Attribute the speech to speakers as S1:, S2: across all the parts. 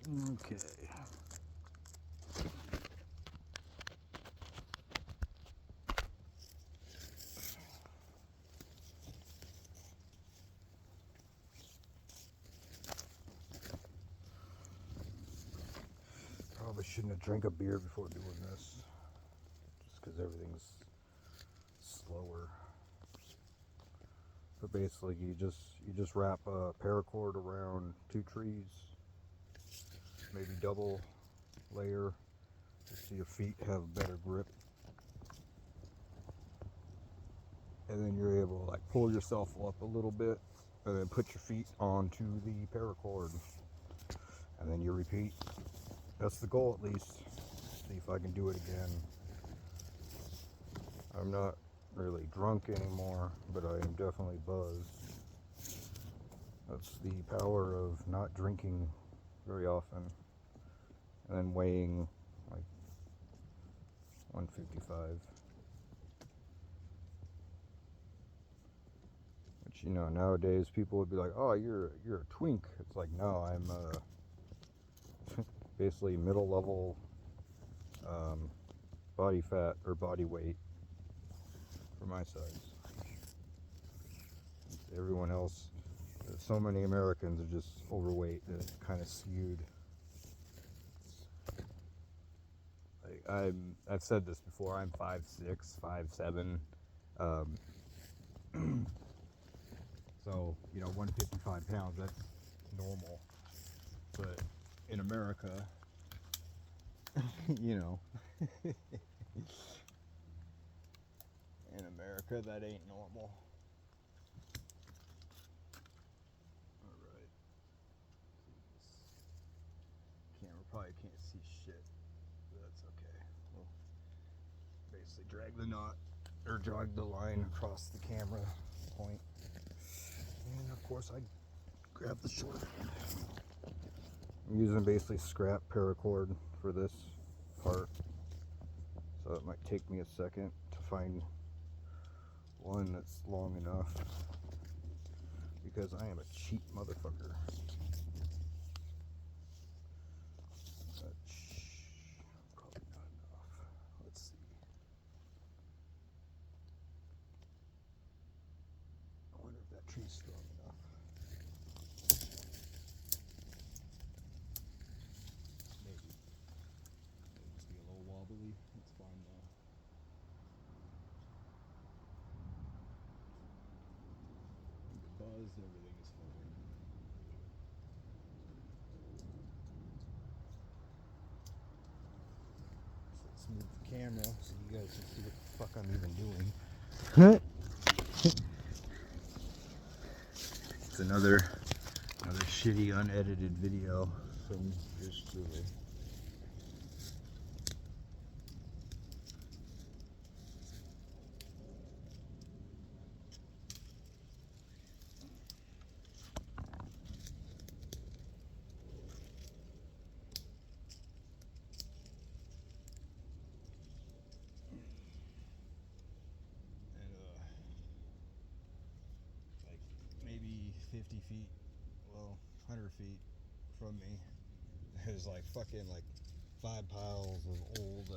S1: Okay. Probably shouldn't have drank a beer before doing this, just because everything's slower. But basically, you just wrap a paracord around 2 trees, maybe double layer, just so your feet have better grip, and then you're able to like pull yourself up a little bit, and then put your feet onto the paracord, and then you repeat. That's the goal, at least. See if I can do it again. I'm not really drunk anymore, but I am definitely buzzed. That's the power of not drinking very often, and then weighing like 155. Which, nowadays people would be like, "Oh, you're a twink." It's like, no, I'm basically middle level body fat or body weight for my size. Everyone else, so many Americans are just overweight that it's kind of skewed. Like I've said this before. I'm 5'6", 5'7". So 155 pounds. That's normal. But in America, in America, that ain't normal. All right. Camera probably can't see shit, but that's okay. We'll basically drag the knot or drag the line across the camera point. And of course, I grab the short end. I'm using basically scrap paracord for this part, so it might take me a second to find one that's long enough, because I am a cheap motherfucker. Probably not enough. Let's see. I wonder if that tree's strong enough. Maybe. It'll just be a little wobbly. It's fine though. The buzz, everything is fine. So let's move the camera so you guys can see what the fuck I'm even doing. It's another shitty unedited video from yours truly. And like maybe 50 feet, well, 100 feet from me, there's like fucking like 5 piles of old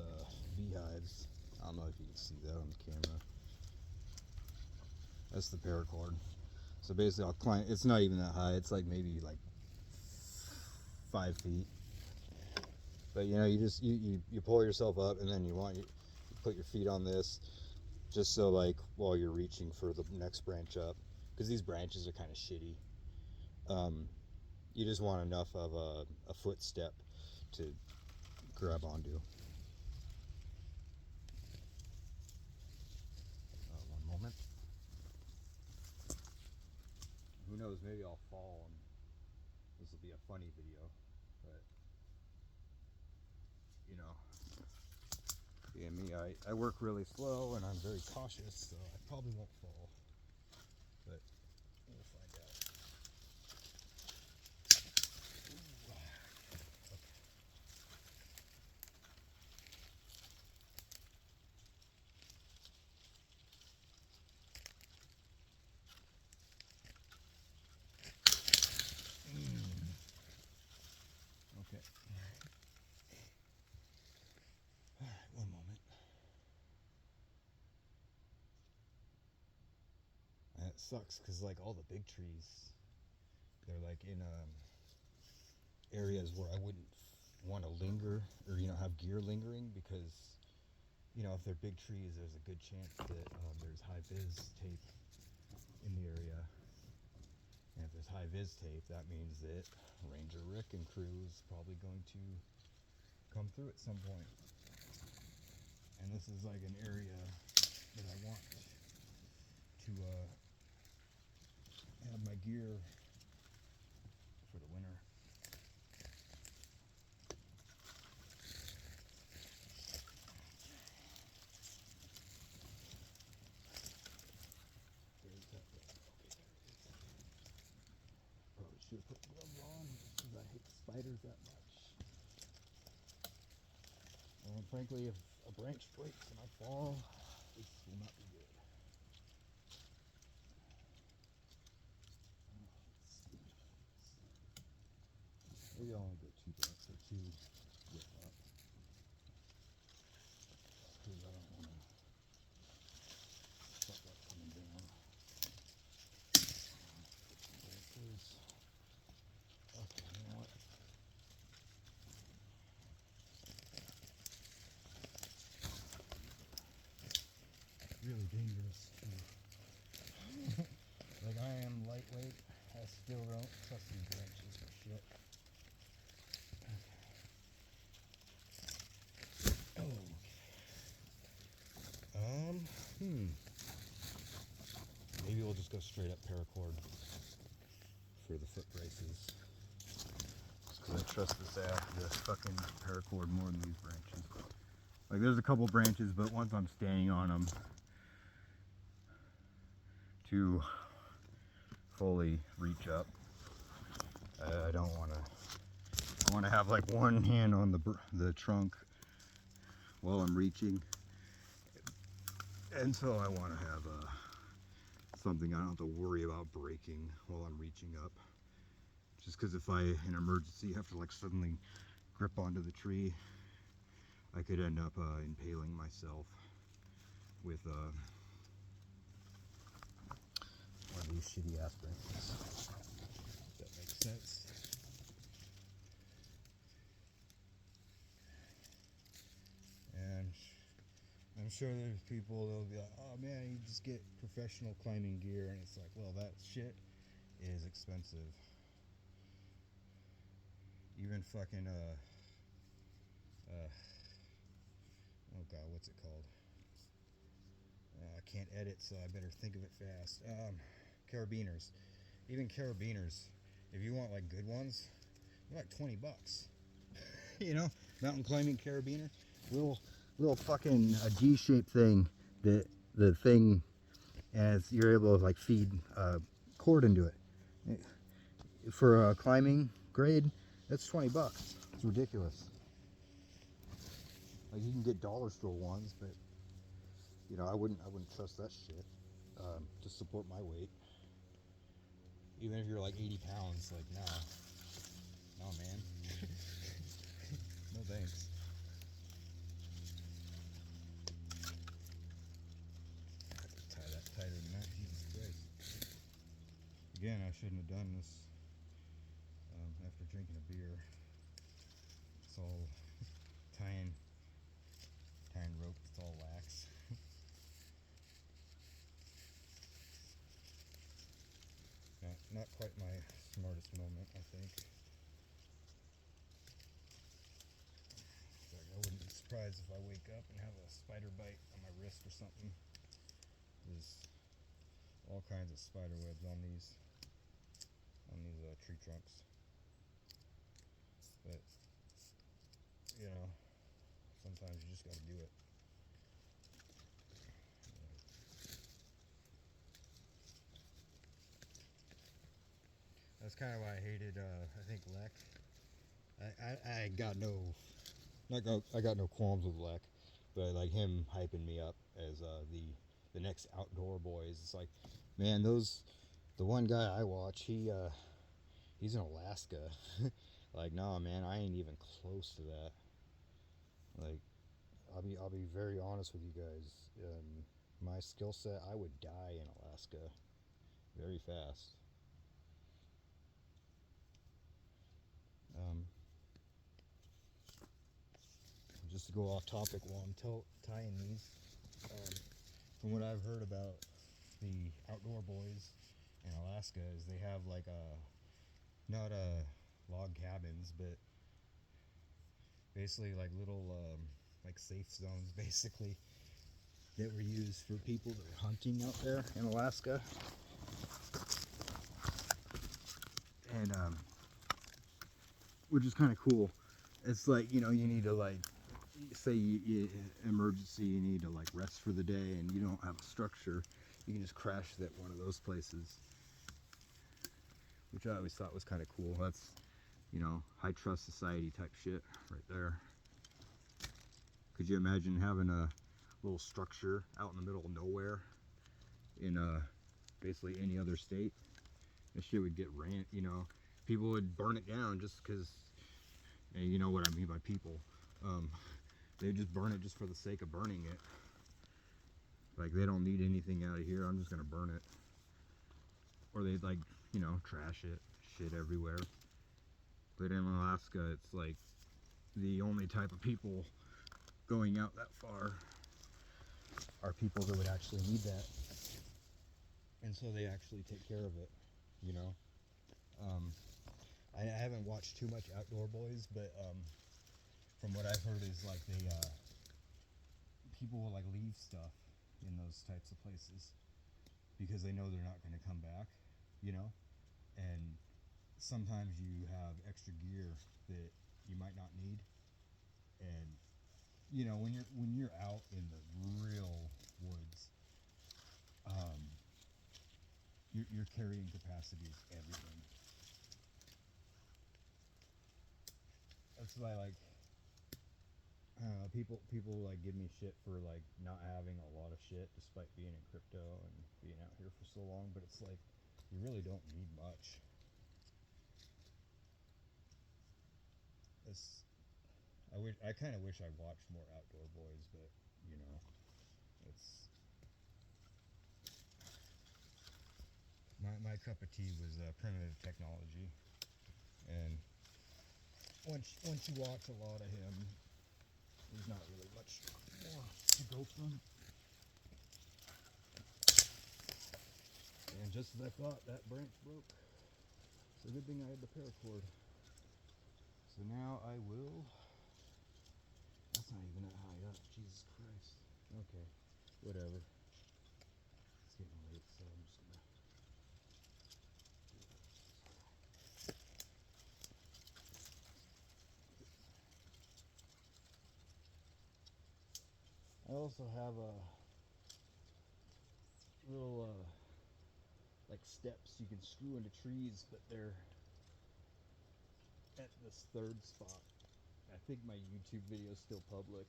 S1: beehives. I don't know if you can see that on the camera. That's the paracord. So basically, I'll climb. It's not even that high. It's like maybe like 5 feet. But you just you pull yourself up, and then you put your feet on this, just so like while you're reaching for the next branch up, because these branches are kind of shitty. You just want enough of a footstep to grab onto. One moment. Who knows? Maybe I'll fall, and this will be a funny video. But yeah, me, I work really slow, and I'm very cautious, so I probably won't fall. But we'll find out. Okay. it sucks because like all the big trees, they're like in areas where I wouldn't want to linger or have gear lingering because if they're big trees, there's a good chance that there's high vis tape in the area. And if there's high vis tape, that means that Ranger Rick and crew is probably going to come through at some point. And this is like an area that I want to have my gear for the winter. Probably should have put gloves on because I hate spiders that much. And frankly, if a branch breaks and I fall, this will not be good. Maybe I'll only go 2 branches or 2 width up. Because I don't want to fuck that coming down. Okay, you know what? Really dangerous too. Like I am lightweight, I still don't trust these branches for shit. Okay. Maybe we'll just go straight up paracord for the foot braces. Just because I trust this fucking paracord more than these branches. Like there's a couple branches, but once I'm standing on them to fully reach up, I don't want to. I want to have like one hand on the trunk while I'm reaching, and so I want to have something I don't have to worry about breaking while I'm reaching up. Just because if I, in an emergency, have to like suddenly grip onto the tree, I could end up impaling myself with one of these shitty ass branches. If that makes sense. And I'm sure there's people that'll be like, oh man, you just get professional climbing gear, and it's like, well, that shit is expensive. Even fucking oh god, what's it called? I can't edit, so I better think of it fast. Carabiners. Even carabiners, if you want like good ones, they're like $20. Mountain climbing carabiner, little fucking G-shaped thing that the thing, as you're able to like feed cord into it. For a climbing grade, that's $20. It's ridiculous. Like you can get dollar store ones, but I wouldn't trust that shit to support my weight. Even if you're like 80 pounds, like no man, no thanks. I have to tie that tighter than that. Jesus Christ. Again, I shouldn't have done this after drinking a beer. It's all tying rope, it's all lax. Not quite my smartest moment, I think. Like, I wouldn't be surprised if I wake up and have a spider bite on my wrist or something. There's all kinds of spider webs on these tree trunks. But sometimes you just got to do it. That's kind of why I hated. I think Lek. I got no qualms with Lek, but like him hyping me up as the next outdoor boys. It's like, man, the one guy I watch, he's in Alaska. Like, nah, man, I ain't even close to that. Like, I'll be very honest with you guys. My skill set, I would die in Alaska. very fast. Um, just to go off topic while I'm tying these, from what I've heard about the outdoor boys in Alaska is they have like not log cabins, but basically like little like safe zones basically that were used for people that are hunting out there in Alaska. And which is kind of cool. It's like, you know, you need to like say emergency, you need to like rest for the day and you don't have a structure, you can just crash at one of those places, which I always thought was kind of cool. That's, you know, high trust society type shit right there. Could you imagine having a little structure out in the middle of nowhere in basically any other state? That shit would get you know, people would burn it down just because, you know what I mean by people. They just burn it just for the sake of burning it. Like, they don't need anything out of here, I'm just gonna burn it. Or they'd, like, you know, trash it, shit everywhere. But in Alaska, it's like the only type of people going out that far are people that would actually need that. And so they actually take care of it, you know. I haven't watched too much Outdoor Boys, but from what I've heard is like they people will like leave stuff in those types of places because they know they're not going to come back, you know. And sometimes you have extra gear that you might not need, and you know, when you're out in the real woods, your carrying capacity is everything. That's why, like, people like give me shit for like not having a lot of shit despite being in crypto and being out here for so long, but it's like you really don't need much. It's I kind of wish I watched more Outdoor Boys, but you know, it's my cup of tea was primitive technology, and once you watch a lot of him, there's not really much more to go from. And just as I thought, that branch broke. It's a good thing I had the paracord. So now I will. That's not even that high up. Jesus Christ. Okay, whatever. It's getting late, so I'm just gonna. I also have a little like steps you can screw into trees, but they're at this third spot. I think my YouTube video is still public.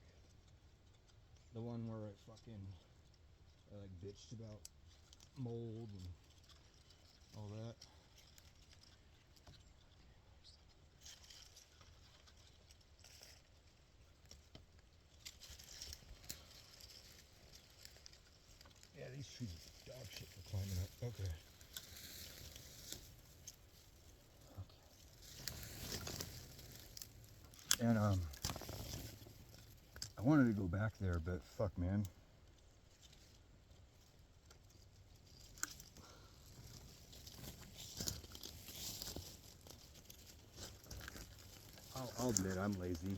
S1: The one where I like bitched about mold and all that. Yeah, these trees are dog shit for climbing up. Okay. And I wanted to go back there, but fuck, man. I'll admit I'm lazy.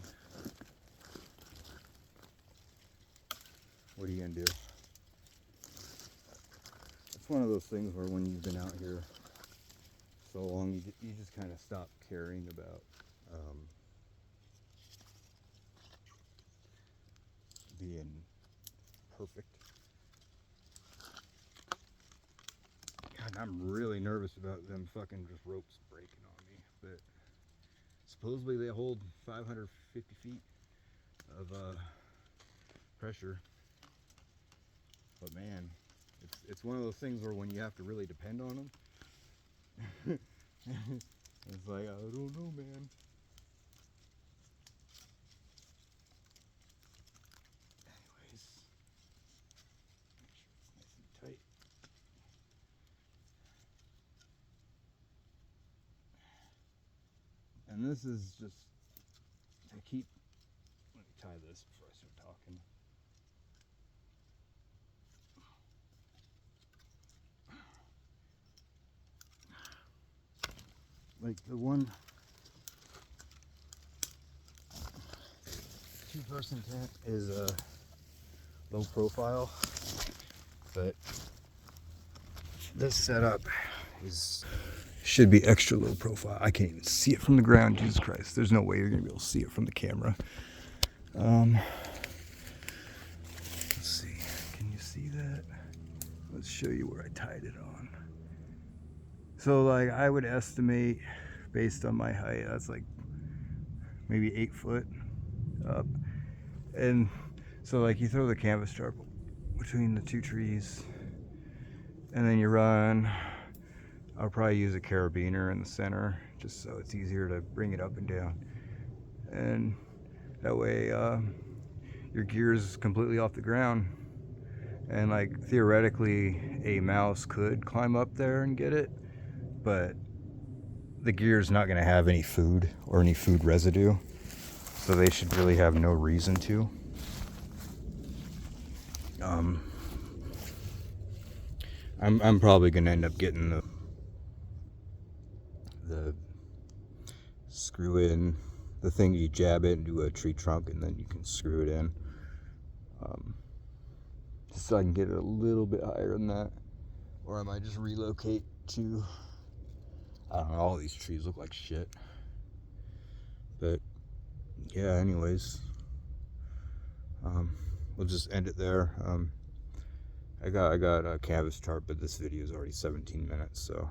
S1: What are you gonna do? It's one of those things where when you've been out here so long, you just kind of stop caring about being perfect. God, I'm really nervous about them fucking just ropes breaking on me, but supposedly they hold 550 feet of pressure. But man, it's one of those things where when you have to really depend on them, it's like, I don't know, man. Anyways, make sure it's nice and tight. And this is just, let me tie this before I start talking. Like the one 2-person tent is a low profile, but this setup should be extra low profile. I can't even see it from the ground. Jesus Christ, there's no way you're gonna be able to see it from the camera. Let's see, can you see that? Let's show you where I tied it on. So like I would estimate, based on my height, that's like maybe 8 foot up. And so like you throw the canvas tarp between the 2 trees and then you run. I'll probably use a carabiner in the center just so it's easier to bring it up and down. And that way your gear is completely off the ground. And like theoretically a mouse could climb up there and get it, but the gear is not going to have any food or any food residue, so they should really have no reason to. I'm probably going to end up getting the screw in, the thing you jab it into a tree trunk and then you can screw it in, just so I can get it a little bit higher than that. Or I might just relocate to, I don't know, all these trees look like shit. But yeah, anyways, we'll just end it there. I got a canvas tarp, but this video is already 17 minutes, so